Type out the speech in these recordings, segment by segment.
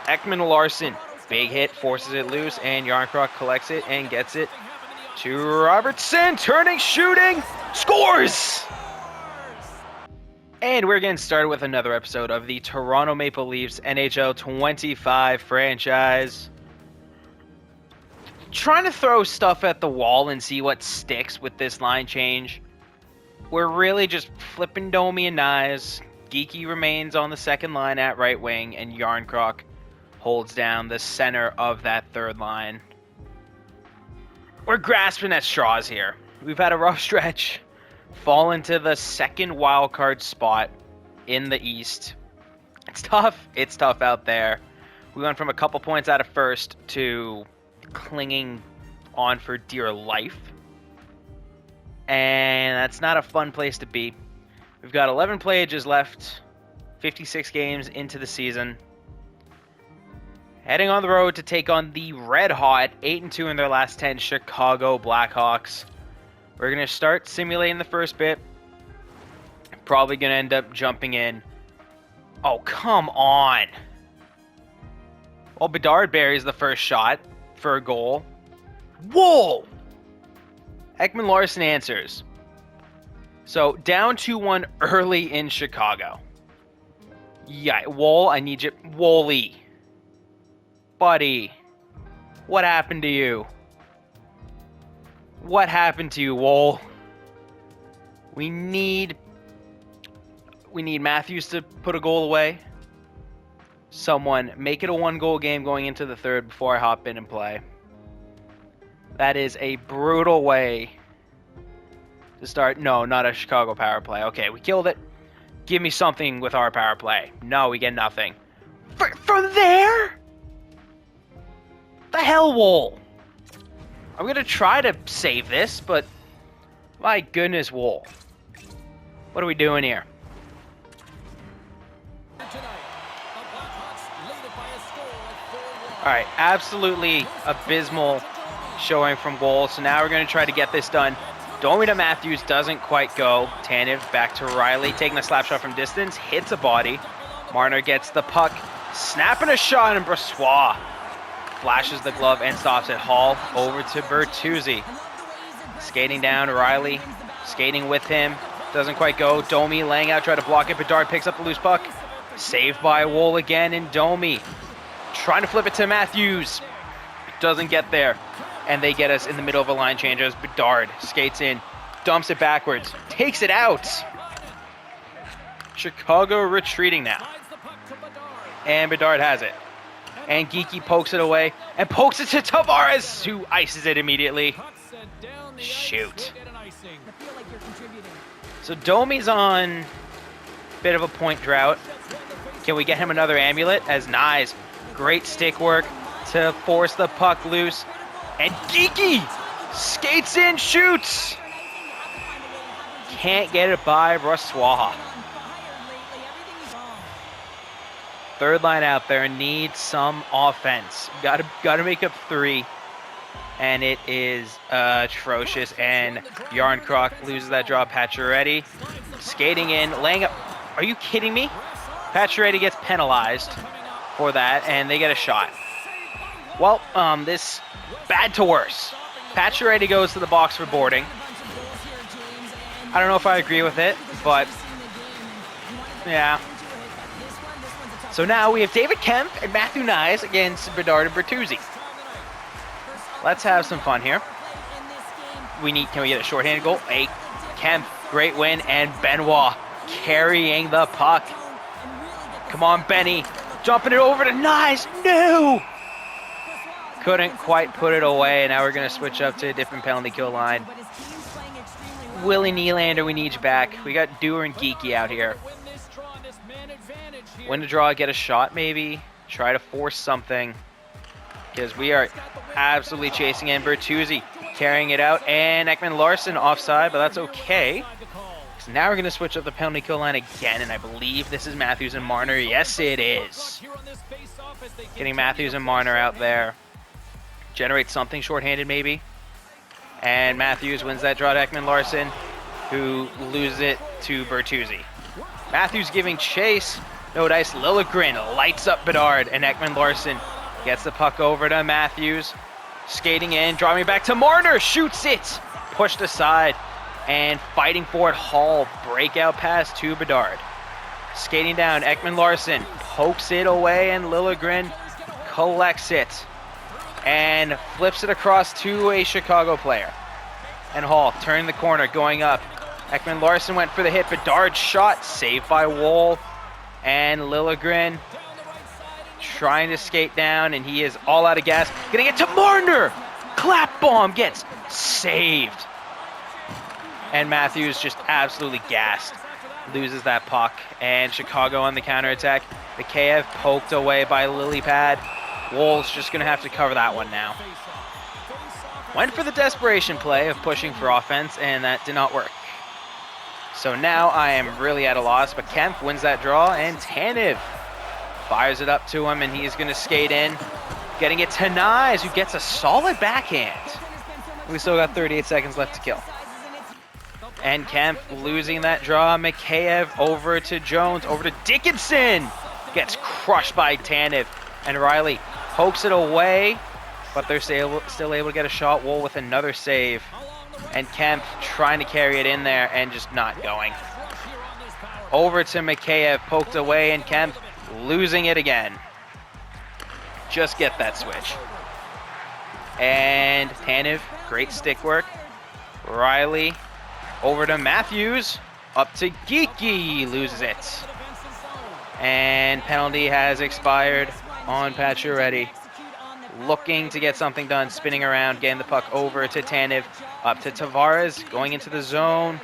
Ekman-Larsson, big hit, forces it loose, and Yarncroc collects it and gets it to Robertson, turning, shooting, scores! And we're getting started with another episode of the Toronto Maple Leafs NHL25 franchise. Trying to throw stuff at the wall and see what sticks with this line change. We're really just flipping Domi and Nyes. Geeky remains on the second line at right wing, and Yarncroc holds down the center of that third line. We're grasping at straws here. We've had a rough stretch. Fall into the second wild card spot in the East. It's tough. It's tough out there. We went from a couple points out of first to clinging on for dear life. And that's not a fun place to be. We've got 11 playages left, 56 games into the season. Heading on the road to take on the red-hot 8-2 in their last 10 Chicago Blackhawks. We're going to start simulating the first bit. Probably going to end up jumping in. Oh, come on. Well, Bedard buries the first shot for a goal. Whoa! Ekman-Larsson answers. So, down 2-1 early in Chicago. Yeah, Woll, I need you. Wolly. Buddy. What happened to you? What happened to you, Woll? We need Matthews to put a goal away. Someone make it a one-goal game going into the third before I hop in and play. That is a brutal way to start. No, not a Chicago power play. Okay, we killed it. Give me something with our power play. No, we get nothing. From there? The hell, Woll? I'm going to try to save this, but my goodness, Woll. What are we doing here? Alright, absolutely abysmal showing from Woll. So now we're going to try to get this done. Domi to Matthews doesn't quite go. Tanev back to Riley, taking a slap shot from distance. Hits a body. Marner gets the puck. Snapping a shot, and Brossoit flashes the glove and stops it. Hall over to Bertuzzi. Skating down, Riley. Skating with him. Doesn't quite go. Domi laying out, try to block it. Bedard picks up the loose puck. Saved by Woll again, and Domi trying to flip it to Matthews. Doesn't get there. And they get us in the middle of a line change as Bedard skates in. Dumps it backwards. Takes it out. Chicago retreating now. And Bedard has it. And Geeky pokes it away. And pokes it to Tavares, who ices it immediately. Shoot. So Domi's on a bit of a point drought. Can we get him another amulet? As Nyes, great stick work to force the puck loose. And Geeky skates in, shoots. Can't get it by Brossoit. Third line out there needs some offense. Got to make up 3, and it is atrocious. And Yarncroc loses that draw. Pacioretty skating in, laying up. Are you kidding me? Pacioretty gets penalized for that, and they get a shot. Well, this bad to worse. Pacioretty goes to the box for boarding. I don't know if I agree with it, but yeah. So now we have David Kemp and Matthew Nyes against Bedard and Bertuzzi. Let's have some fun here. Can we get a shorthanded goal? Hey, Kemp, great win, and Benoit carrying the puck. Come on, Benny, jumping it over to Nyes. No! Couldn't quite put it away, and now we're going to switch up to a different penalty kill line. Willie Nylander, we need you back. We got Dewar and Geeky out here. Win the draw, get a shot maybe. Try to force something. Because we are absolutely chasing in. Bertuzzi carrying it out. And Ekman-Larsson offside, but that's okay. So now we're going to switch up the penalty kill line again. And I believe this is Matthews and Marner. Yes, it is. Getting Matthews and Marner out there. Generate something shorthanded maybe. And Matthews wins that draw to Ekman-Larsson, who loses it to Bertuzzi. Matthews giving chase. No dice. Liljegren lights up Bedard, and Ekman-Larsson gets the puck over to Matthews. Skating in, drawing back to Marner, shoots it. Pushed aside, and fighting for it. Hall, breakout pass to Bedard. Skating down, Ekman-Larsson pokes it away, and Liljegren collects it and flips it across to a Chicago player. And Hall turning the corner, going up. Ekman-Larsson went for the hit. Bedard shot, saved by Woll. And Liljegren trying to skate down, and he is all out of gas. Gonna get to Marner! Clap bomb gets saved. And Matthews just absolutely gassed. Loses that puck. And Chicago on the counterattack. Mikheyev poked away by Lilypad. Woll's just gonna have to cover that one now. Went for the desperation play of pushing for offense, and that did not work. So now I am really at a loss, but Kemp wins that draw, and Tanev fires it up to him, and he's going to skate in. Getting it to Nyes, who gets a solid backhand. We still got 38 seconds left to kill. And Kemp losing that draw. Mikheyev over to Jones, over to Dickinson. Gets crushed by Tanev, and Riley pokes it away, but they're still able to get a shot. Woll with another save. And Kemp trying to carry it in there and just not going. Over to Mikheyev, poked away, and Kemp losing it again. Just get that switch. And Tanev, great stick work. Riley over to Matthews, up to Geeky, loses it. And penalty has expired on Pacioretty. Looking to get something done, spinning around, getting the puck over to Tanev, up to Tavares, going into the zone,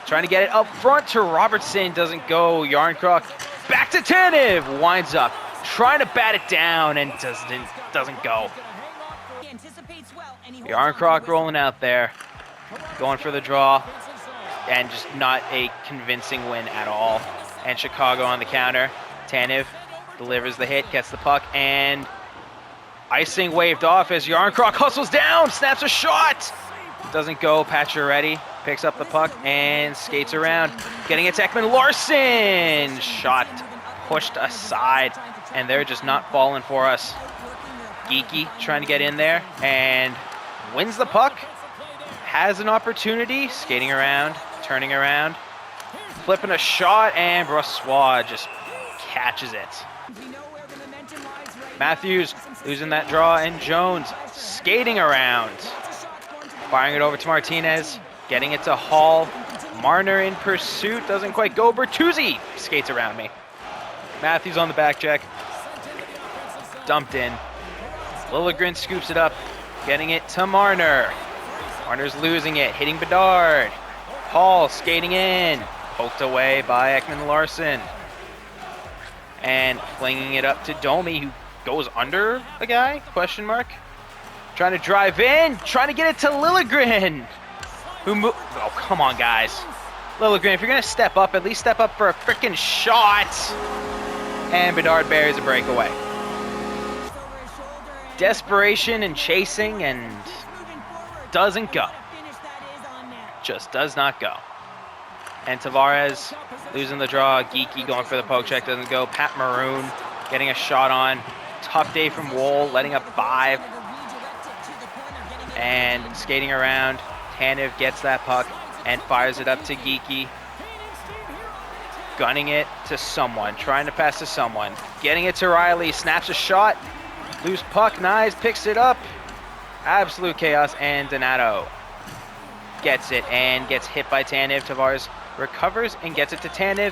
trying to get it up front to Robertson, doesn't go. Yarncroc back to Tanev, winds up, trying to bat it down, and doesn't go. Yarncroc rolling out there, going for the draw, and just not a convincing win at all. And Chicago on the counter. Tanev delivers the hit, gets the puck, and icing waved off as Yarncroc hustles down, snaps a shot. Doesn't go. Pacioretty picks up the puck and skates around, getting it to Ekman-Larsson. Shot pushed aside, and they're just not falling for us. Geeky trying to get in there and wins the puck. Has an opportunity, skating around, turning around, flipping a shot, and Brossois just catches it. Matthews losing that draw, and Jones skating around. Firing it over to Martinez, getting it to Hall. Marner in pursuit, doesn't quite go. Bertuzzi skates around me. Matthews on the back check. Dumped in. Liljegren scoops it up, getting it to Marner. Marner's losing it, hitting Bedard. Hall skating in, poked away by Ekman-Larsson. And flinging it up to Domi, who goes under the guy, question mark. Trying to drive in, trying to get it to Liljegren. Oh, come on, guys. Liljegren, if you're going to step up, at least step up for a freaking shot. And Bedard buries a breakaway. Desperation and chasing, and doesn't go. Just does not go. And Tavares losing the draw. Geeky going for the poke check, doesn't go. Pat Maroon getting a shot on. Tough day from Woll, letting up 5. And skating around. Tanev gets that puck and fires it up to Geeky. Gunning it to someone, trying to pass to someone. Getting it to Riley, snaps a shot. Loose puck, Nyes picks it up. Absolute chaos, and Donato gets it and gets hit by Tanev. Tavares recovers and gets it to Tanev.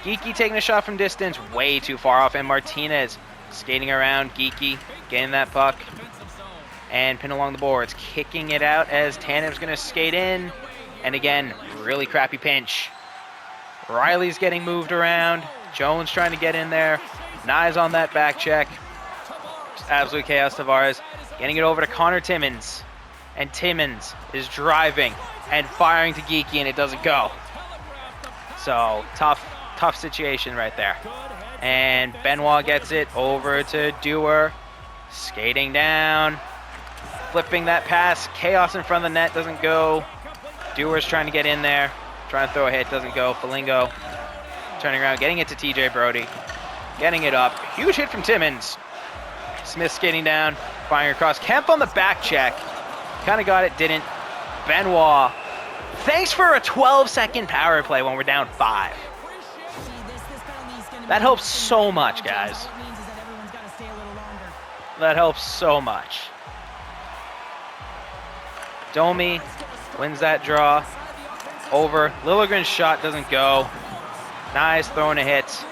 Geeky taking a shot from distance, way too far off, and Martinez skating around. Geeky getting that puck and pin along the boards, kicking it out as Tanev's going to skate in. And again, really crappy pinch. Riley's getting moved around. Jones trying to get in there. Nyes on that back check. Just absolute chaos. Tavares getting it over to Connor Timmins. And Timmins is driving and firing to Geeky, and it doesn't go. So, tough situation right there. And Benoit gets it over to Dewar. Skating down. Flipping that pass. Chaos in front of the net. Doesn't go. Dewar's trying to get in there. Trying to throw a hit. Doesn't go. Foligno turning around. Getting it to TJ Brody. getting it up. Huge hit from Timmins. Smith skating down, firing across. Kemp on the back check. Kind of got it, didn't. Benoit. Thanks for a 12-second power play when we're down 5. That helps so much, guys. That helps so much. Domi wins that draw. Over. Liljegren's shot doesn't go. Nice, throwing a hit.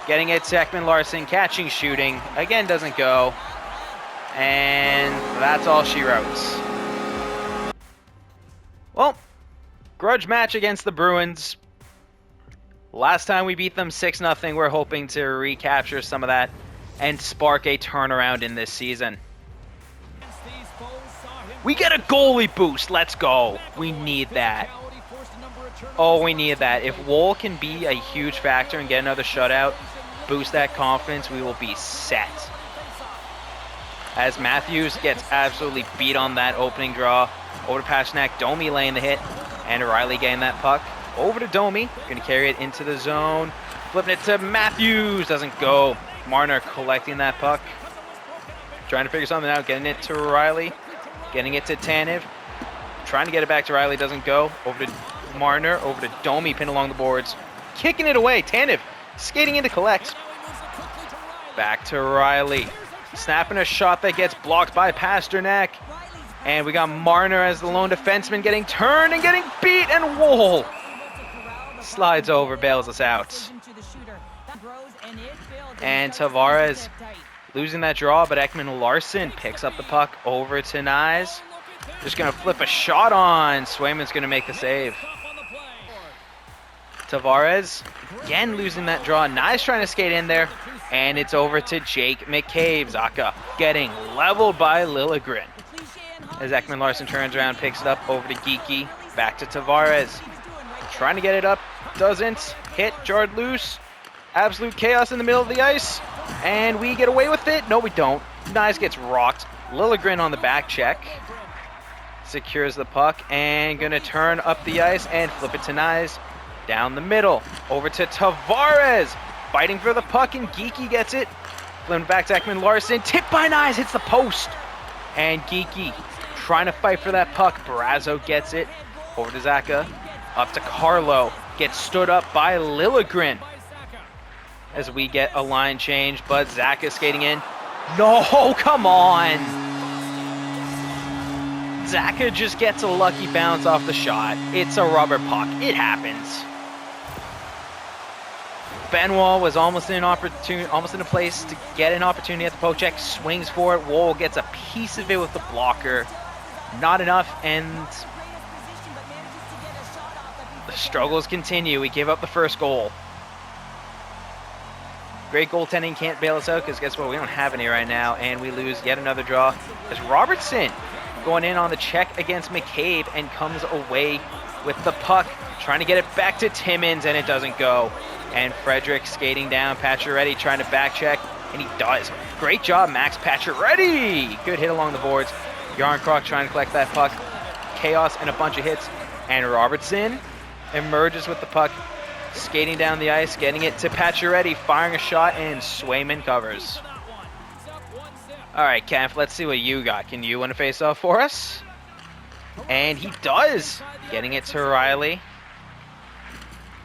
Getting it to Ekman-Larsson, catching, shooting. Again, doesn't go. And that's all she wrote. Well, grudge match against the Bruins. Last time we beat them 6-0. We're hoping to recapture some of that and spark a turnaround in this season. We get a goalie boost. Let's go. We need that. Oh, we need that. If Woll can be a huge factor and get another shutout, boost that confidence, we will be set. As Matthews gets absolutely beat on that opening draw. Over to Pasternak, Domi laying the hit, and Riley getting that puck. Over to Domi, going to carry it into the zone. Flipping it to Matthews, doesn't go. Marner collecting that puck. Trying to figure something out, getting it to Riley. Getting it to Tanev. Trying to get it back to Riley, doesn't go. Over to Marner, over to Domi, pinned along the boards. Kicking it away, Tanev skating in to collect. Back to Riley. Snapping a shot that gets blocked by Pasternak. And we got Marner as the lone defenseman getting turned and getting beat, and Woll slides over, bails us out. And Tavares losing that draw, but Ekman-Larsson picks up the puck over to Nyes. Just going to flip a shot on. Swayman's going to make the save. Tavares, again losing that draw. Nyes trying to skate in there, and it's over to Jake McCabe. Zacha getting leveled by Liljegren. As Ekman-Larsson turns around, picks it up over to Geeky. Back to Tavares. Trying to get it up. Doesn't. Hit. Jarred loose. Absolute chaos in the middle of the ice. And we get away with it. No, we don't. Nyes gets rocked. Liljegren on the back check. Secures the puck. And going to turn up the ice and flip it to Nyes. Down the middle. Over to Tavares. Fighting for the puck, and Geeky gets it. Flipping back to Ekman-Larsson. Tipped by Nyes. Hits the post. And Geeky trying to fight for that puck. Barrazzo gets it. Over to Zacha. Up to Carlo. Gets stood up by Liljegren. As we get a line change, but Zacha skating in. No, come on. Zacha just gets a lucky bounce off the shot. It's a rubber puck. It happens. Benoit was almost in a place to get an opportunity at the poke check. Swings for it. Woll gets a piece of it with the blocker. Not enough, and the struggles continue. We give up the first goal. Great goaltending can't bail us out, because guess what? We don't have any right now, and we lose yet another draw. As Robertson going in on the check against McCabe and comes away with the puck, trying to get it back to Timmins, and it doesn't go. And Frederick skating down. Pacioretty trying to back check, and he does. Great job, Max Pacioretty. Good hit along the boards. Yarncroc trying to collect that puck. Chaos and a bunch of hits. And Robertson emerges with the puck, skating down the ice, getting it to Pacioretty, firing a shot, and Swayman covers. All right, Kemp, let's see what you got. Can you win a face-off for us? And he does. Getting it to Riley.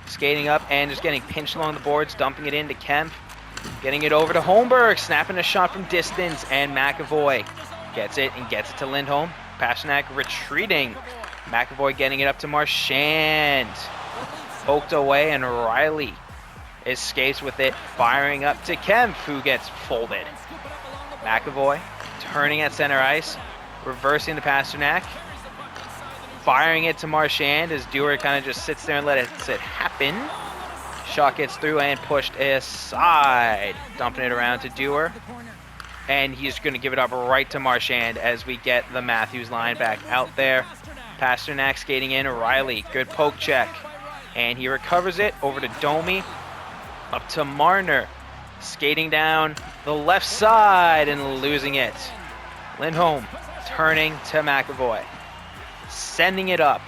Skating up and just getting pinched along the boards, dumping it into Kemp. Getting it over to Holmberg, snapping a shot from distance, and McAvoy gets it and gets it to Lindholm. Pasternak retreating. McAvoy getting it up to Marchand. Poked away, and Riley escapes with it, firing up to Kemp, who gets folded. McAvoy turning at center ice, reversing to Pasternak. Firing it to Marchand as Dewar kind of just sits there and lets it happen. Shot gets through and pushed aside. Dumping it around to Dewar. And he's going to give it up right to Marchand as we get the Matthews line back out there. Pasternak skating in. Riley, good poke check. And he recovers it over to Domi. Up to Marner. Skating down the left side and losing it. Lindholm turning to McAvoy. Sending it up.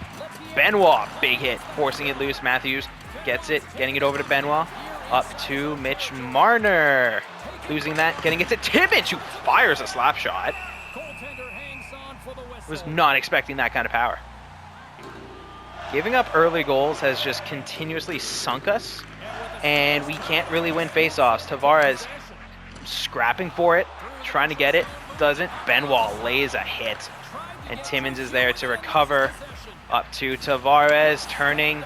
Benoit, big hit, forcing it loose. Matthews gets it, getting it over to Benoit. Up to Mitch Marner. Losing that, getting it to Timmins, who fires a slap shot. Was not expecting that kind of power. Giving up early goals has just continuously sunk us, and we can't really win faceoffs. Tavares scrapping for it, trying to get it, doesn't. Benoit lays a hit, and Timmins is there to recover. Up to Tavares, turning,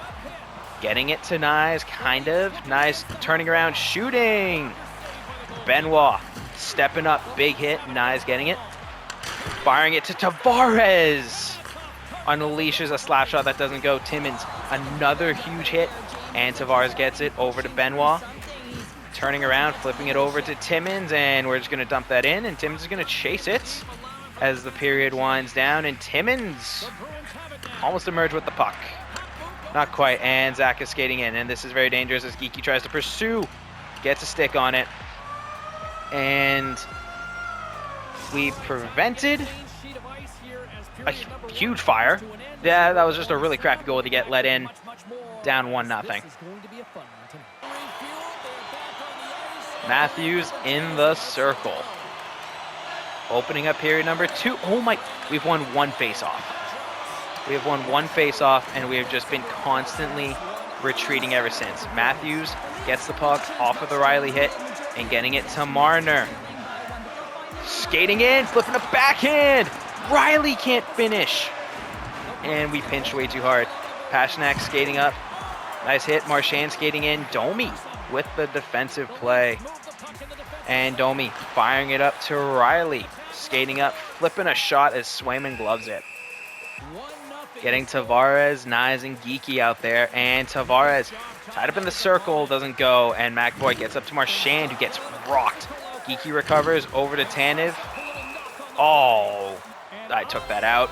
getting it to Nyes, kind of. Nyes turning around, shooting. Benoit stepping up, big hit. Nyes getting it, firing it to Tavares. Unleashes a slap shot that doesn't go. Timmins, another huge hit, and Tavares gets it over to Benoit. Turning around, flipping it over to Timmins, and we're just going to dump that in, and Timmins is going to chase it as the period winds down, and Timmins almost emerged with the puck. Not quite, and Zach is skating in, and this is very dangerous as Geeky tries to pursue. Gets a stick on it, and we prevented a huge fire. Yeah, that was just a really crappy goal to get let in. Down 1-0. Matthews in the circle. Opening up period number 2. Oh my, we've won one face-off. We have won one face-off, and we have just been constantly retreating ever since. Matthews gets the puck off of the Riley hit and getting it to Marner. Skating in, flipping a backhand. Riley can't finish. And we pinched way too hard. Pasternak skating up. Nice hit. Marchand skating in. Domi with the defensive play. And Domi firing it up to Riley. Skating up, flipping a shot as Swayman gloves it. Getting Tavares, Nyes, and Geeky out there. And Tavares tied up in the circle, doesn't go. And McBoy gets up to Marchand, who gets rocked. Geeky recovers over to Tanev. Oh, I took that out.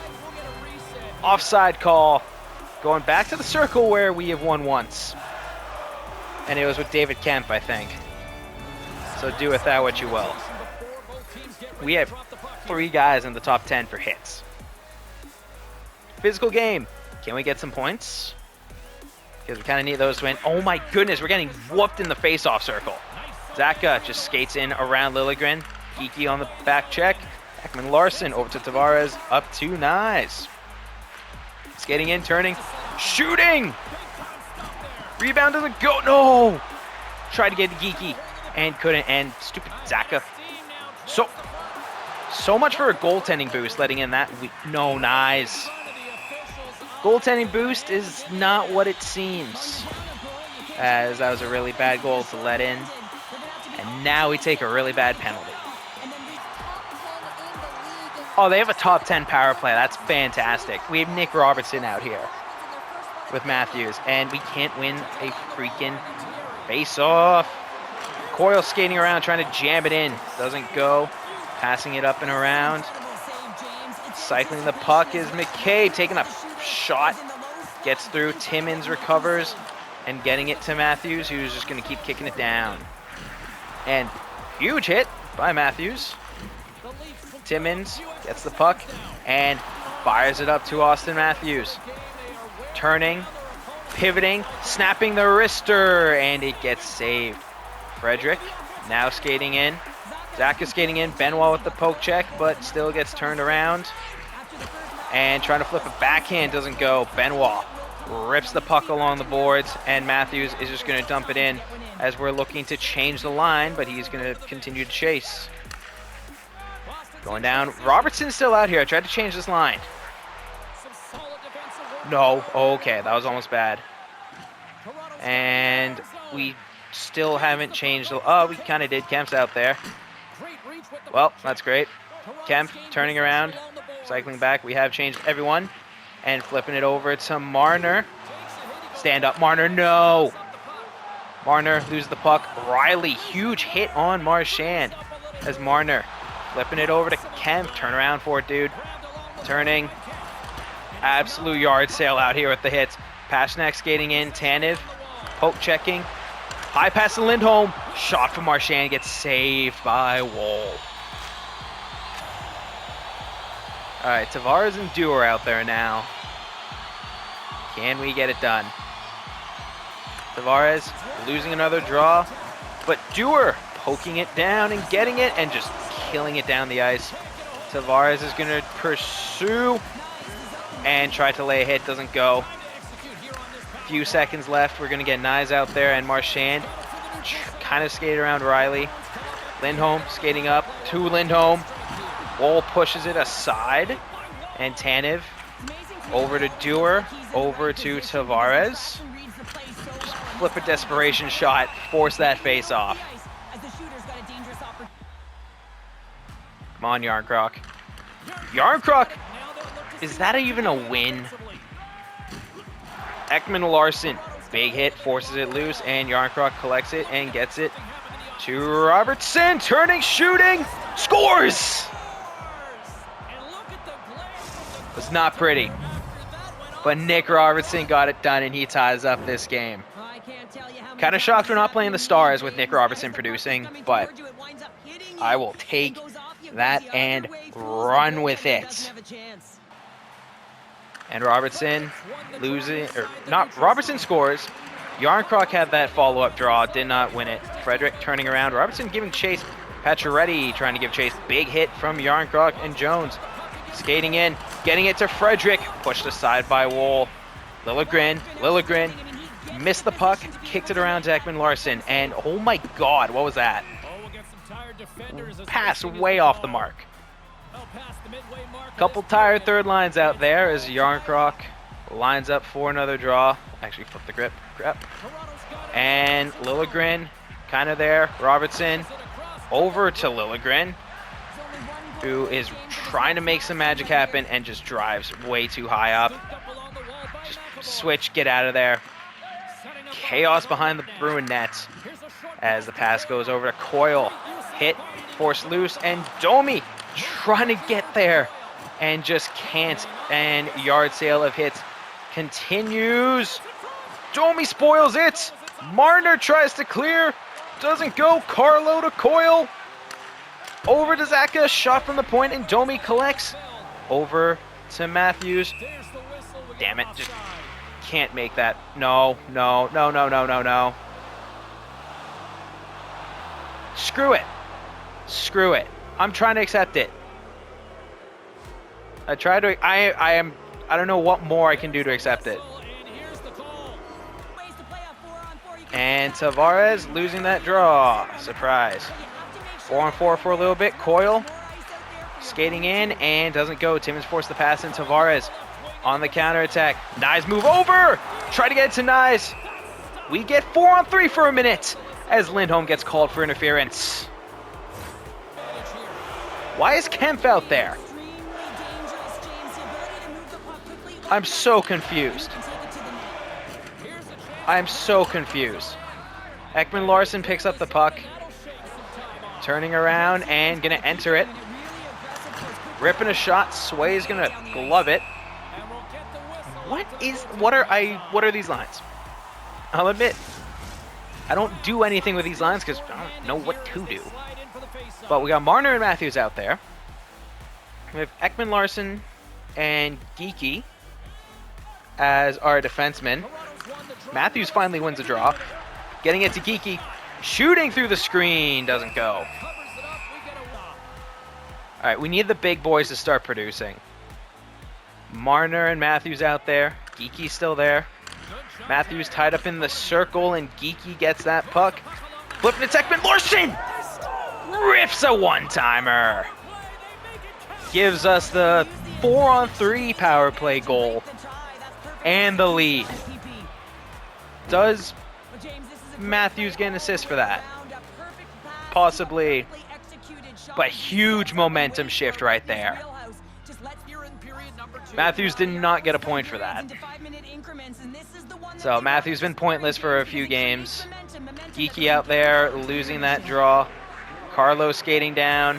Offside call. Going back to the circle where we have won once. And it was with David Kemp, I think. So do with that what you will. We have 3 guys in the top 10 for hits. Physical game. Can we get some points? Because we kind of need those to win. Oh my goodness, we're getting whooped in the face-off circle. Zaka just skates in around Liljegren. Geeky on the back check. Ekman-Larsson over to Tavares. Up to Nyes. Skating in, turning, shooting! Rebound doesn't go. No! Tried to get to Geeky and couldn't. And stupid Zaka. So much for a goaltending boost, letting in that. No, Nyes. Goaltending boost is not what it seems. As that was a really bad goal to let in. And now we take a really bad penalty. Oh, they have a top 10 power play. That's fantastic. We have Nick Robertson out here with Matthews, and we can't win a freaking face-off. Coyle skating around, trying to jam it in. Doesn't go. Passing it up and around. Cycling the puck is McCabe, taking a shot. Gets through. Timmins recovers and getting it to Matthews, who's just going to keep kicking it down. And huge hit by Matthews. Timmins gets the puck and fires it up to Austin Matthews. Turning, pivoting, snapping the wrister, and it gets saved. Frederick now skating in. Zach is skating in. Benoit with the poke check, but still gets turned around. And trying to flip a backhand, doesn't go. Benoit rips the puck along the boards, and Matthews is just going to dump it in as we're looking to change the line, but he's going to continue to chase. Going down. Robertson's still out here. I tried to change this line. No. Okay, that was almost bad. And we still haven't changed. Oh, we kind of did. Kemp's out there. Well, that's great. Kemp turning around, cycling back. We have changed everyone. And flipping it over to Marner. Stand up, Marner. No. Marner loses the puck. Riley, huge hit on Marchand as Marner flipping it over to Kemp. Turn around for it, dude. Turning. Absolute yard sale out here with the hits. Pasternak skating in. Tanev poke checking. High pass to Lindholm. Shot from Marchand gets saved by Woll. All right, Tavares and Dewar out there now. Can we get it done? Tavares losing another draw, but Dewar poking it down and getting it and just killing it down the ice. Tavares is going to pursue and try to lay a hit. Doesn't go. Few seconds left. We're going to get Nyes out there and Marchand kind of skate around Riley. Lindholm skating up to Lindholm. Woll pushes it aside. And Tanev over to Dewar, over to Tavares. Just flip a desperation shot, force that face off. Come on, Yarncroc. Yarncroc! Is that even a win? Ekman-Larsson, big hit, forces it loose, and Yarncroc collects it and gets it to Robertson, turning, shooting, scores! Was not pretty, but Nick Robertson got it done, and he ties up this game. Kind of shocked we're not playing the Stars with Nick Robertson producing, but I will take that and run with it. And Robertson losing, or not, Robertson scores. Yarncroc had that follow-up draw, did not win it. Frederick turning around, Robertson giving chase. Pacioretty trying to give chase. Big hit from Yarncroc and Jones. Skating in, getting it to Frederick. Pushed aside by Woll. Liljegren missed the puck, kicked it around to Ekman-Larsson, and oh my god, what was that? Pass way off the mark. Couple tired third lines out there as Yarncroc lines up for another draw. Actually, flip the grip. And Liljegren kind of there. Robertson over to Liljegren, who is trying to make some magic happen and just drives way too high up. Just switch, get out of there. Chaos behind the Bruin net as the pass goes over to Coyle. Hit, forced loose, and Domi trying to get there and just can't. And yard sale of hits continues. Domi spoils it. Marner tries to clear. Doesn't go. Carlo to Coyle. Over to Zaka. Shot from the point, and Domi collects. Over to Matthews. Damn it. Just can't make that. No. Screw it. I'm trying to accept it. I don't know what more I can do to accept it. And Tavares losing that draw. Surprise. 4-on-4 for a little bit. Coyle skating in and doesn't go. Timmins forced the pass, and Tavares on the counterattack. Nyes move over. Try to get it to Nyes. We get 4-on-3 for a minute as Lindholm gets called for interference. Why is Kemp out there? I'm so confused. Ekman-Larsson picks up the puck. Turning around and gonna enter it. Ripping a shot. Sway's gonna glove it. What are these lines? I'll admit, I don't do anything with these lines because I don't know what to do. But we got Marner and Matthews out there. We have Ekman-Larsson and Geekie as our defensemen. Matthews finally wins a draw. Getting it to Geekie. Shooting through the screen. Doesn't go. Alright, we need the big boys to start producing. Marner and Matthews out there. Geekie's still there. Matthews tied up in the circle, and Geekie gets that puck. Flipping it to Ekman-Larsson! Rips a one-timer. Gives us the 4-on-3 power play goal. And the lead. Does Matthews get an assist for that? Possibly. But huge momentum shift right there. Matthews did not get a point for that. So Matthews been pointless for a few games. Geekie out there losing that draw. Carlo skating down.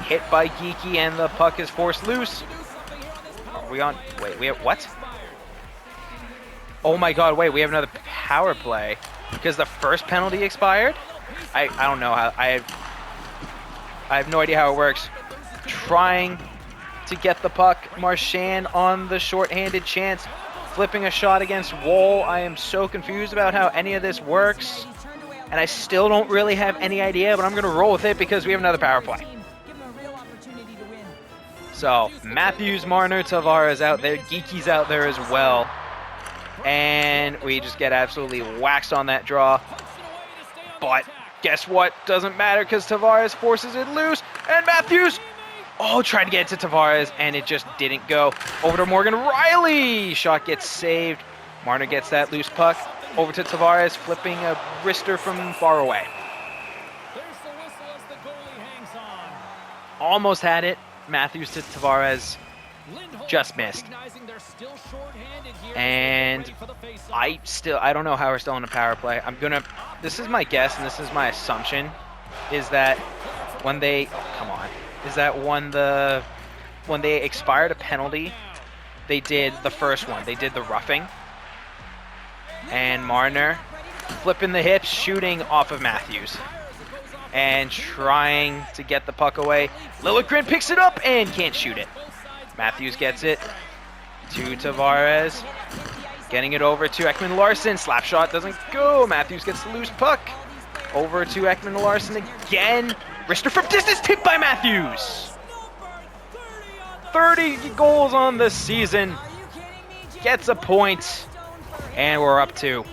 Hit by Geekie, and the puck is forced loose. Are we on? Wait, we have what? Oh my god, wait, we have another power play. Because the first penalty expired? I don't know how. I have no idea how it works. Trying to get the puck. Marchand on the shorthanded chance. flipping a shot against Woll. I am so confused about how any of this works. And I still don't really have any idea, but I'm going to roll with it because we have another power play. So, Matthews, Marner, Tavares out there. Geeky's out there as well. And we just get absolutely waxed on that draw. But guess what? Doesn't matter because Tavares forces it loose. And Matthews, tried to get it to Tavares, and it just didn't go. Over to Morgan Riley. Shot gets saved. Marner gets that loose puck. Over to Tavares, flipping a wrister from far away. Almost had it. Matthews to Tavares. Just missed. And I don't know how we're still in a power play. This is my guess and this is my assumption, is that when they expired a penalty, they did the first one. They did the roughing. And Marner flipping the hips, shooting off of Matthews. And trying to get the puck away. Liljegren picks it up and can't shoot it. Matthews gets it to Tavares. Getting it over to Ekman-Larsson. Slap shot doesn't go. Matthews gets the loose puck. Over to Ekman-Larsson again. Wrister from distance, tipped by Matthews. 30 goals on the season. Gets a point. And we're up 2.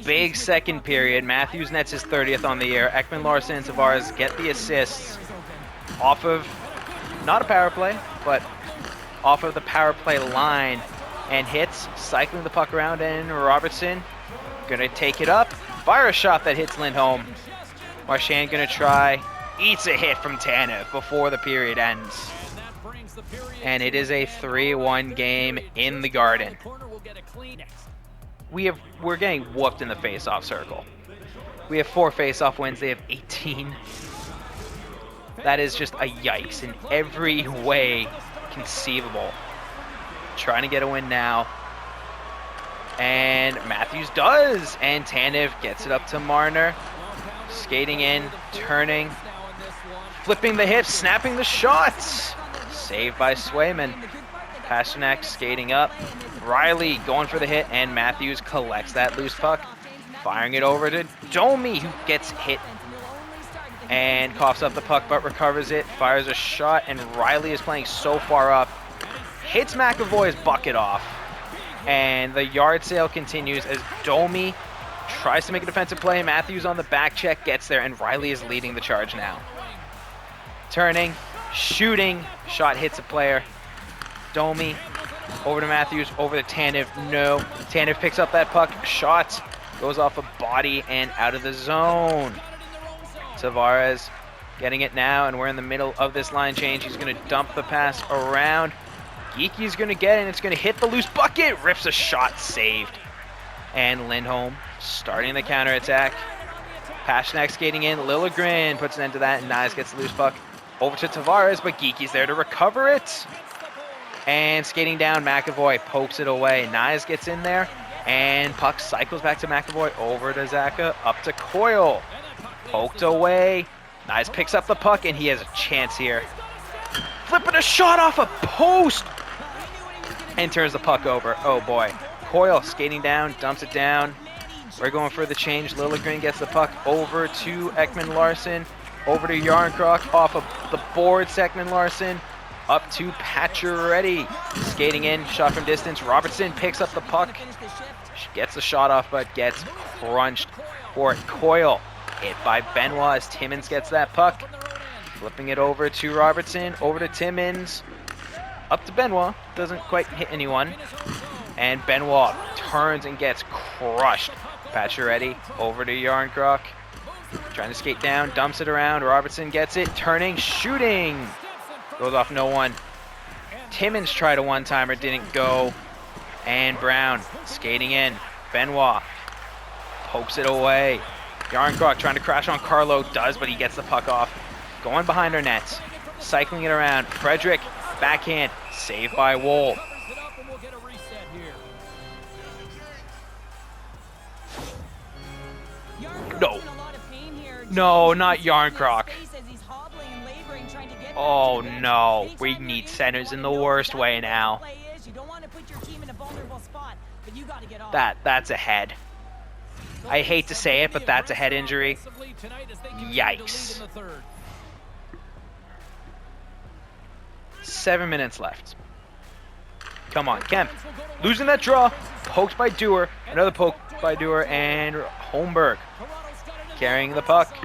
Big second period. Matthews nets his 30th on the year. Ekman-Larsson and Tavares get the assists off of, not a power play, but off of the power play line, and hits, cycling the puck around, and Robertson gonna take it up, fire a shot that hits Lindholm. Marchand gonna try, eats a hit from Tanev before the period ends. And it is a 3-1 game in the Garden. We're getting whooped in the face-off circle. We have 4 face-off wins. They have 18. That is just a yikes in every way conceivable. Trying to get a win now. And Matthews does. And Tanev gets it up to Marner. Skating in, turning, flipping the hips, snapping the shots. Saved by Swayman. Pasternak skating up. Riley going for the hit, and Matthews collects that loose puck. Firing it over to Domi, who gets hit and coughs up the puck but recovers it. Fires a shot, and Riley is playing so far up. Hits McAvoy's bucket off. And the yard sale continues as Domi tries to make a defensive play. Matthews on the back check gets there, and Riley is leading the charge now. Turning, shooting, shot hits a player. Domi, over to Matthews, over to Tanev, no. Tanev picks up that puck, shot, goes off a body and out of the zone. Tavares getting it now, and we're in the middle of this line change. He's going to dump the pass around. Geeky's going to get it, and it's going to hit the loose bucket. Rips a shot, saved. And Lindholm starting the counterattack. Pasternak skating in, Liljegren puts an end to that, and Nyes gets the loose puck over to Tavares, but Geeky's there to recover it. And skating down, McAvoy pokes it away. Nyes gets in there, and puck cycles back to McAvoy, over to Zaka, up to Coyle. Poked away. Nyes picks up the puck, and he has a chance here. Flipping a shot off a post! And turns the puck over. Oh boy. Coyle skating down, dumps it down. We're going for the change. Liljegren gets the puck over to Ekman-Larsson. Over to Yarncroc, off of the board, Ekman-Larsson. Up to Pacioretty. Skating in, shot from distance. Robertson picks up the puck. Gets the shot off, but gets crunched for it. Coyle hit by Benoit as Timmins gets that puck. Flipping it over to Robertson, over to Timmins. Up to Benoit. Doesn't quite hit anyone. And Benoit turns and gets crushed. Pacioretty over to Yarncroc. Trying to skate down, dumps it around. Robertson gets it, turning, shooting. Goes off no one. Timmins tried a one-timer, didn't go. And Brown skating in. Benoit pokes it away. Yarncroc trying to crash on Carlo, does, but he gets the puck off. Going behind our nets. Cycling it around. Frederick, backhand, saved by Woll. No. No, not Yarncroc. Oh no, we need centers in the worst way now. That's a head. I hate to say it, but that's a head injury. Yikes. 7 minutes left. Come on, Kemp. Losing that draw. Poked by Dewar. Another poke by Dewar. And Holmberg carrying the puck.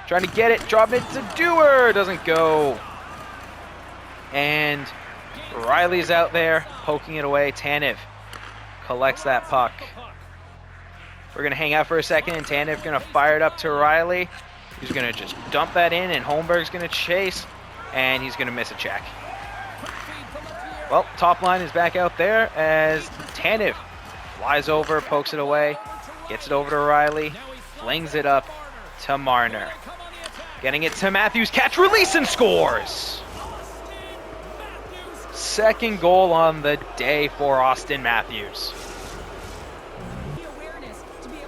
Trying to get it. Dropping it to Dewar. Doesn't go. And Riley's out there poking it away. Tanev collects that puck. We're going to hang out for a second, and Tanev's going to fire it up to Riley. He's going to just dump that in, and Holmberg's going to chase, and he's going to miss a check. Well, top line is back out there as Tanev flies over, pokes it away, gets it over to Riley, flings it up to Marner. Getting it to Matthews, catch, release, and scores! Second goal on the day for Austin Matthews.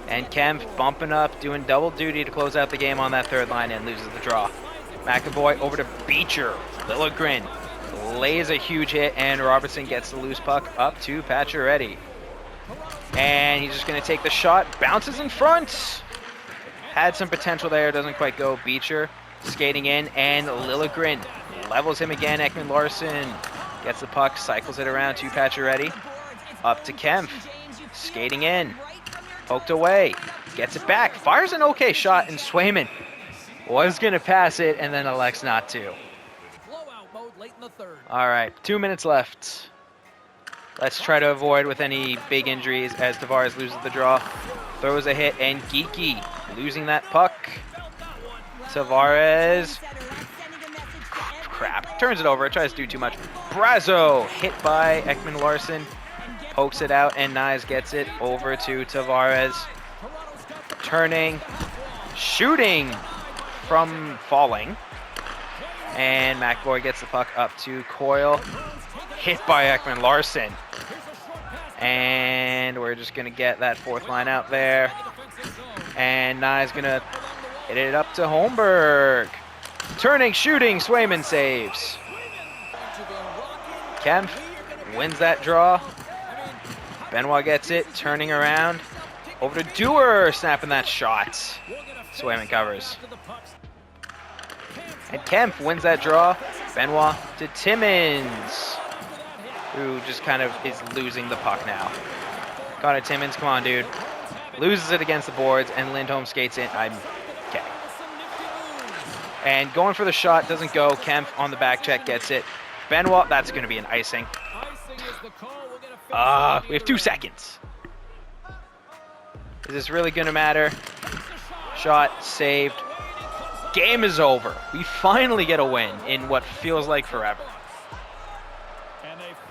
And Kemp bumping up, doing double duty to close out the game on that third line and loses the draw. McAvoy over to Beecher. Liljegren lays a huge hit, and Robertson gets the loose puck up to Pacioretty. And he's just going to take the shot, bounces in front. Had some potential there, doesn't quite go. Beecher skating in, and Liljegren levels him again. Ekman-Larsson gets the puck, cycles it around to Pacioretty. Up to Kemp, skating in. Poked away, gets it back, fires an okay shot, and Swayman was going to pass it and then elects not to. All right, 2 minutes left. Let's try to avoid with any big injuries as Tavares loses the draw. Throws a hit, and Geeky losing that puck. Tavares, crap, turns it over, tries to do too much. Brazo hit by Ekman-Larsson. Pokes it out, and Nyes gets it over to Tavares. Turning, shooting from falling. And McAvoy gets the puck up to Coyle. Hit by Ekman-Larsson. And we're just going to get that fourth line out there. And Nyes going to hit it up to Holmberg. Turning, shooting, Swayman saves. Kemp wins that draw. Benoit gets it, turning around. Over to Dewar, snapping that shot. Swayman covers. And Kemp wins that draw. Benoit to Timmins, who just kind of is losing the puck now. Connor Timmins, come on, dude. Loses it against the boards, and Lindholm skates in. I'm okay. And going for the shot, doesn't go. Kemp on the back check gets it. Benoit, that's going to be an icing. We have 2 seconds. Is this really going to matter? Shot saved. Game is over. We finally get a win in what feels like forever.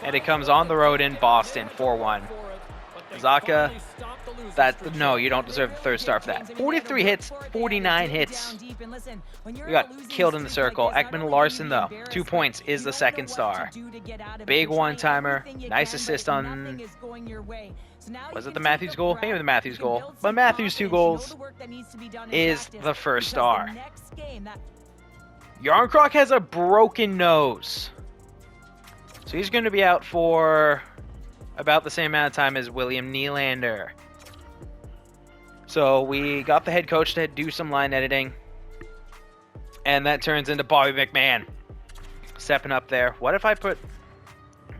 And it comes on the road in Boston, 4-1. Zaka, no, you don't deserve the third star for that. 43 hits, 49 hits. We got killed in the circle. Ekman-Larsson, though, 2 points, is the second star. Big one-timer, nice assist on, was it the Matthews goal? Maybe the Matthews goal. But Matthews' 2 goals is the first star. Yarncroc has a broken nose. So he's going to be out for about the same amount of time as William Nylander. So we got the head coach to do some line editing. And that turns into Bobby McMahon stepping up there. What if I put...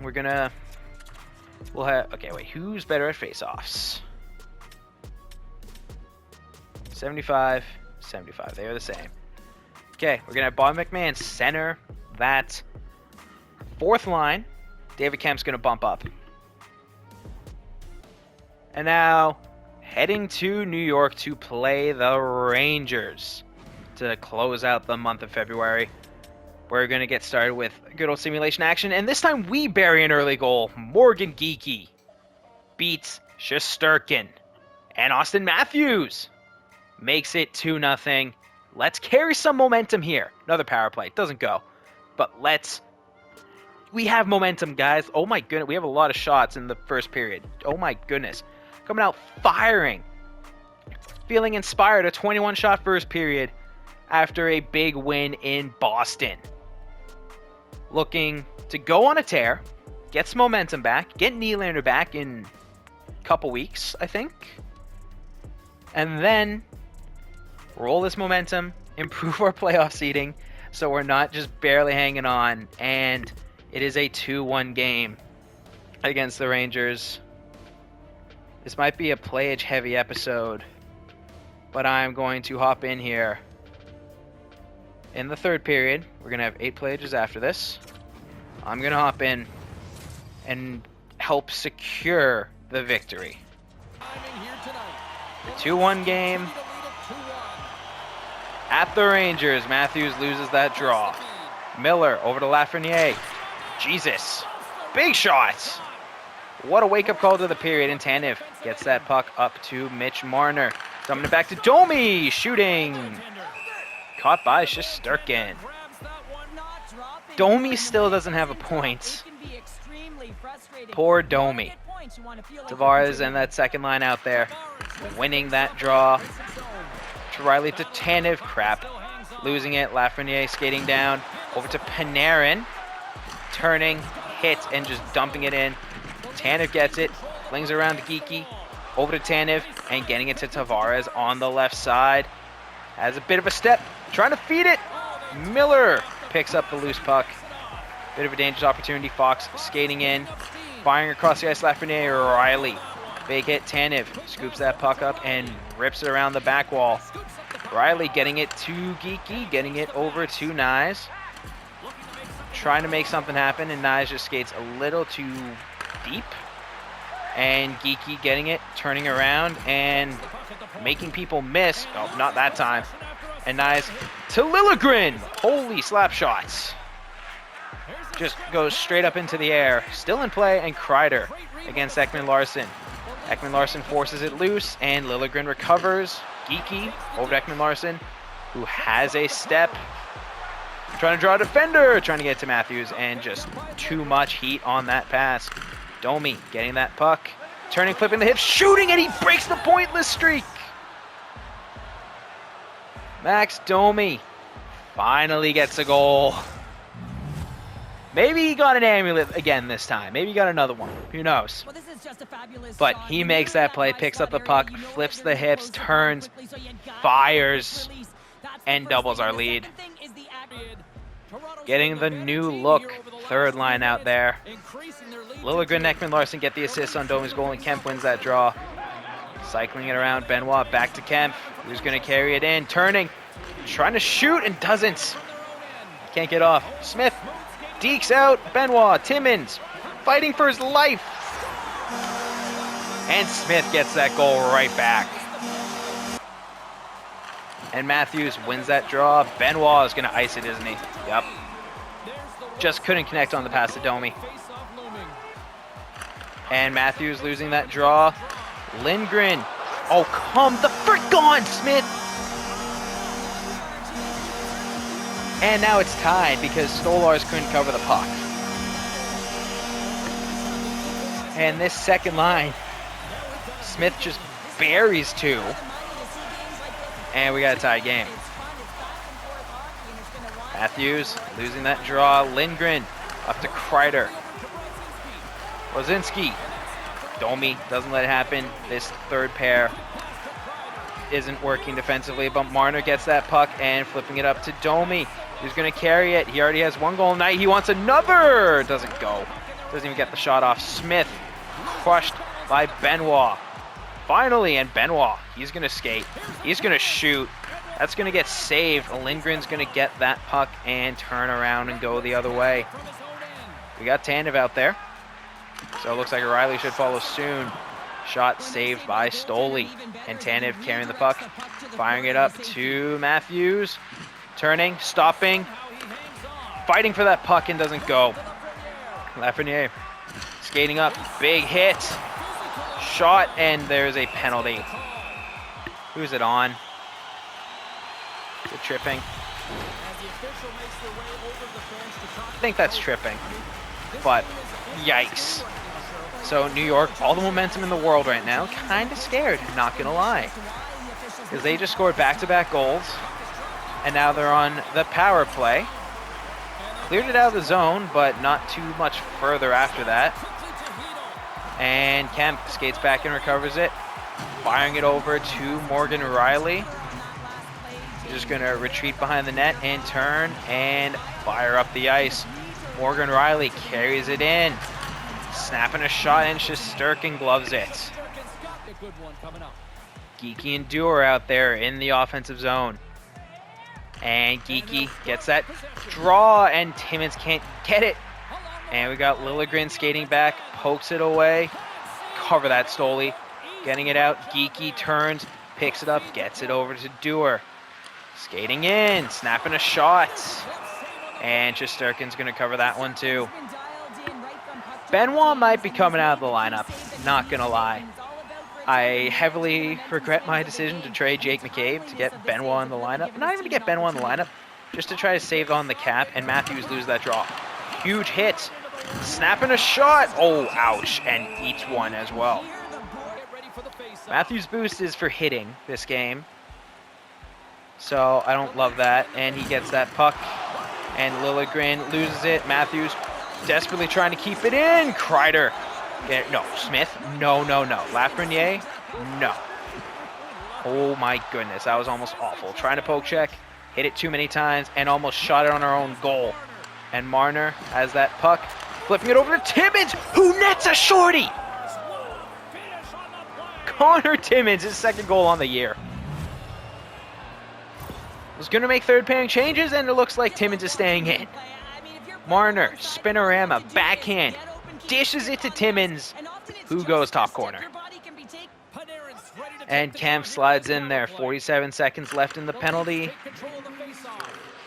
We'll have... Okay, wait. Who's better at face-offs? 75, 75. They are the same. Okay, we're going to have Bobby McMahon center that fourth line. David Kemp's going to bump up. And now, heading to New York to play the Rangers to close out the month of February. We're going to get started with good old simulation action, and this time we bury an early goal. Morgan Geeky beats Shesterkin, and Austin Matthews makes it 2-0. Let's carry some momentum here. Another power play. Doesn't go. But we have momentum, guys. Oh my goodness. We have a lot of shots in the first period. Oh my goodness. Coming out firing. Feeling inspired. A 21-shot first period after a big win in Boston. Looking to go on a tear. Get some momentum back. Get Nylander back in couple weeks, I think. And then roll this momentum, improve our playoff seeding so we're not just barely hanging on. And it is a 2-1 game against the Rangers. This might be a playage heavy episode, but I'm going to hop in here. In the third period, we're going to have 8 playages after this. I'm going to hop in and help secure the victory. The 2-1 game at the Rangers. Matthews loses that draw. Miller over to Lafreniere. Jesus. Big shots. What a wake-up call to the period. And Tanev gets that puck up to Mitch Marner. Dumping it back to Domi. Shooting. Caught by Shesterkin. Domi still doesn't have a point. Poor Domi. Tavares and that second line out there. Winning that draw. To Riley to Tanev. Crap. Losing it. Lafreniere skating down. Over to Panarin. Turning. Hit and just dumping it in. Tanev gets it. Flings around to Geeky. Over to Tanev. And getting it to Tavares on the left side. Has a bit of a step. Trying to feed it. Miller picks up the loose puck. Bit of a dangerous opportunity. Fox skating in. Firing across the ice. Lafreniere. Riley. Big hit. Tanev scoops that puck up and rips it around the back wall. Riley getting it to Geeky. Getting it over to Nyes. Trying to make something happen, and Nyes just skates a little too deep. And Geeky getting it, turning around, and making people miss. Oh, not that time. And Nyes to Liljegren. Holy slap shots. Just goes straight up into the air. Still in play, and Kreider against Ekman-Larsson. Ekman-Larsson forces it loose, and Liljegren recovers. Geeky over to Ekman-Larsson, who has a step. Trying to draw a defender, trying to get to Matthews, and just too much heat on that pass. Domi getting that puck, turning, flipping the hips, shooting, and he breaks the pointless streak. Max Domi finally gets a goal. Maybe he got an amulet again this time. Maybe he got another one. Who knows? But he makes that play, picks up the puck, flips the hips, turns, fires, and doubles our lead. Getting the new look third line out there. Liljegren and Ekman-Larsson get the assist on Domi's goal, and Kemp wins that draw. Cycling it around, Benoit back to Kemp, who's going to carry it in, turning, trying to shoot, and doesn't. Can't get off. Smith dekes out. Benoit, Timmins, fighting for his life. And Smith gets that goal right back. And Matthews wins that draw. Benoit is going to ice it, isn't he? Yep. Just couldn't connect on the pass to Domi. And Matthews losing that draw. Lindgren. Oh, come the frick on, Smith! And now it's tied because Stolars couldn't cover the puck. And this second line, Smith just buries two. And we got a tie game. Matthews losing that draw. Lindgren up to Kreider. Wozinski. Domi doesn't let it happen. This third pair isn't working defensively, but Marner gets that puck and flipping it up to Domi, who's going to carry it. He already has one goal tonight. He wants another. Doesn't go. Doesn't even get the shot off. Smith crushed by Benoit. Finally, and Benoit, he's going to skate. He's going to shoot. That's going to get saved. Lindgren's going to get that puck and turn around and go the other way. We got Tanev out there. So it looks like O'Reilly should follow soon. Shot saved by Stoli. And Tanev carrying the puck. Firing it up to Matthews. Turning, stopping. Fighting for that puck and doesn't go. Lafreniere skating up. Big hit. Shot, and there's a penalty. Who's it on? Is it tripping? I think that's tripping. But, yikes. So, New York, all the momentum in the world right now, kind of scared, not going to lie. Because they just scored back-to-back goals, and now they're on the power play. Cleared it out of the zone, but not too much further after that. And Kemp skates back and recovers it. Firing it over to Morgan Riley. Just going to retreat behind the net and turn and fire up the ice. Morgan Riley carries it in. Snapping a shot, and Shesterkin gloves it. Geeky and Dewar out there in the offensive zone. And Geeky gets that draw, and Timmins can't get it. And we got Liljegren skating back, pokes it away. Cover that, Stoli. Getting it out. Geeky turns, picks it up, gets it over to Dewar. Skating in, snapping a shot. And Shesterkin's going to cover that one too. Benoit might be coming out of the lineup, not going to lie. I heavily regret my decision to trade Jake McCabe to get Benoit in the lineup. Not even to get Benoit in the lineup, just to try to save on the cap, and Matthews lose that draw. Huge hit. Snapping a shot. Oh, ouch, and eats one as well. Matthews' boost is for hitting this game, so I don't love that. And he gets that puck, and Liljegren loses it. Matthews desperately trying to keep it in. Kreider. No, Smith. No. Lafreniere. No. Oh my goodness, that was almost awful. Trying to poke check, hit it too many times, and almost shot it on our own goal. And Marner has that puck, flipping it over to Timmins, who nets a shorty. Connor Timmins, his second goal on the year. Was going to make third pairing changes, and it looks like Timmins is staying in. Marner, spinorama, backhand, dishes it to Timmins, who goes top corner. And Kemp slides in there. 47 seconds left in the penalty.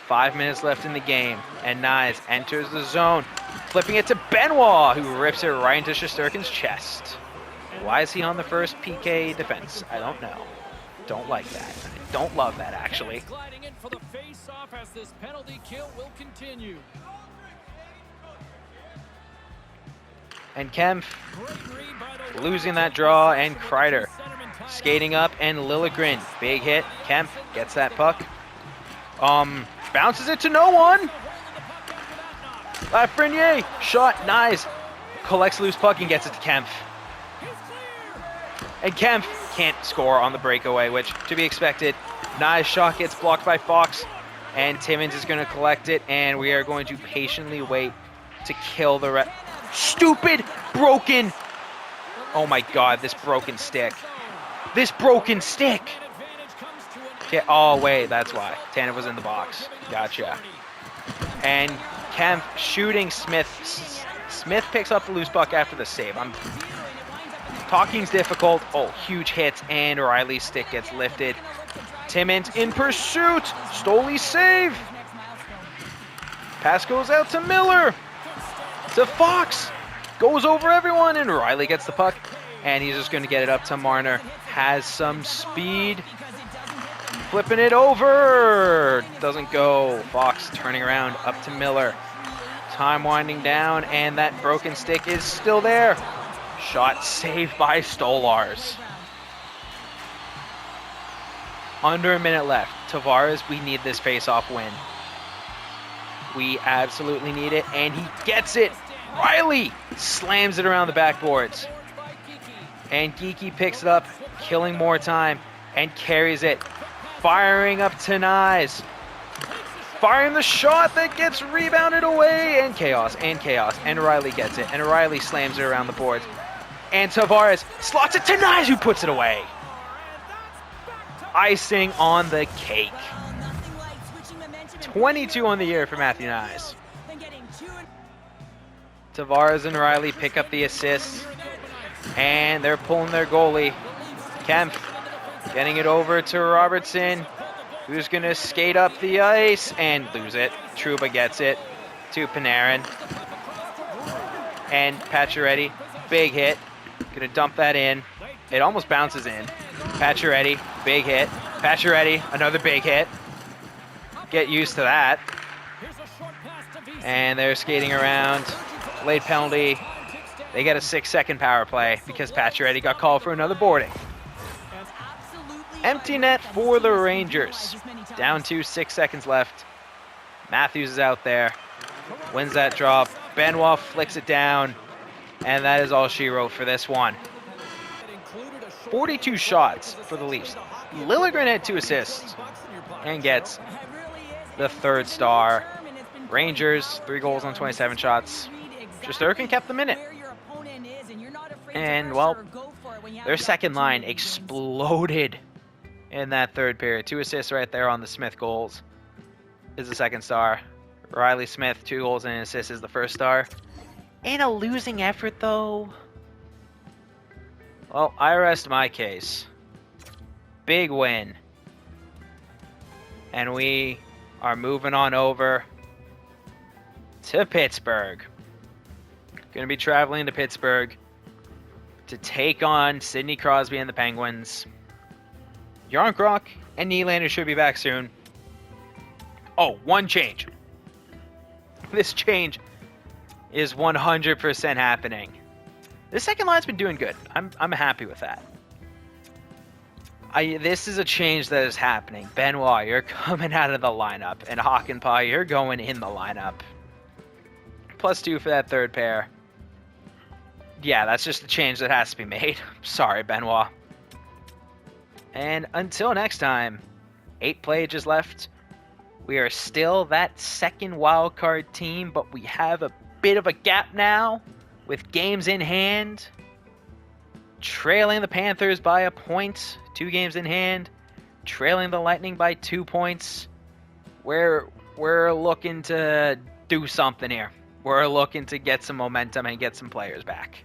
5 minutes left in the game. And Nyes enters the zone, flipping it to Benoit, who rips it right into Shesterkin's chest. Why is he on the first PK defense? I don't know. Don't like that. I don't love that, actually. And Kemp losing that draw, and Kreider skating up, and Liljegren, big hit. Kemp gets that puck. Bounces it to no one. Lafreniere, shot, nice. Collects loose puck and gets it to Kemp. And Kemp can't score on the breakaway, which to be expected. Nice shot gets blocked by Fox, and Timmins is going to collect it, and we are going to patiently wait to kill the stupid broken. Oh my god, this broken stick. This broken stick. Okay, oh wait, that's why. Tanev was in the box. Gotcha. And Kemp shooting Smith. Smith picks up the loose puck after the save. Talking's difficult. Oh, huge hits, and Riley's stick gets lifted. Timmins in pursuit. Stoli save. Pass goes out to Miller. To Fox. Goes over everyone, and Riley gets the puck. And he's just going to get it up to Marner. Has some speed. Flipping it over. Doesn't go. Fox turning around up to Miller. Time winding down, and that broken stick is still there. Shot saved by Stolars. Under a minute left. Tavares, we need this face-off win. We absolutely need it, and he gets it. Riley slams it around the backboards. And Geeky picks it up, killing more time, and carries it. Firing up to Nyes. Firing the shot that gets rebounded away, and chaos. And Riley gets it, and Riley slams it around the boards. And Tavares slots it to Nyes, who puts it away. Icing on the cake. 22 on the year for Matthew Nyes. Tavares and Riley pick up the assists, and they're pulling their goalie. Kemp getting it over to Robertson, who's going to skate up the ice and lose it. Trouba gets it to Panarin. And Pacioretty, big hit. Going to dump that in. It almost bounces in. Pacioretty, big hit. Pacioretty, another big hit. Get used to that. And they're skating around. Late penalty. They get a 6-second power play because Pacioretty got called for another boarding. Empty net for the Rangers. Down to 6 seconds left. Matthews is out there. Wins that draw. Benoit flicks it down. And that is all she wrote for this one. 42 shots for the Leafs. Liljegren had 2 assists and gets the 3rd star. Rangers, 3 goals on 27 shots. Shesterkin kept them in it. And, well, their second line exploded in that 3rd period. 2 assists right there on the Smith goals is the 2nd star. Riley Smith, 2 goals and an assist is the 1st star. In a losing effort, though, well, I rest my case. Big win. And we are moving on over to Pittsburgh. Going to be traveling to Pittsburgh to take on Sidney Crosby and the Penguins. Yarncroc and Nylander should be back soon. Oh, one change. This change is 100% happening. The second line's been doing good. I'm happy with that. This is a change that is happening. Benoit, you're coming out of the lineup. And Hakanpää, you're going in the lineup. +2 for that 3rd pair. Yeah, that's just a change that has to be made. Sorry, Benoit. And until next time, 8 plays left. We are still that 2nd wildcard team, but we have a bit of a gap now with games in hand. Trailing the Panthers by a point, 2 games in hand. Trailing the Lightning by 2 points. We're looking to do something here. We're looking to get some momentum and get some players back.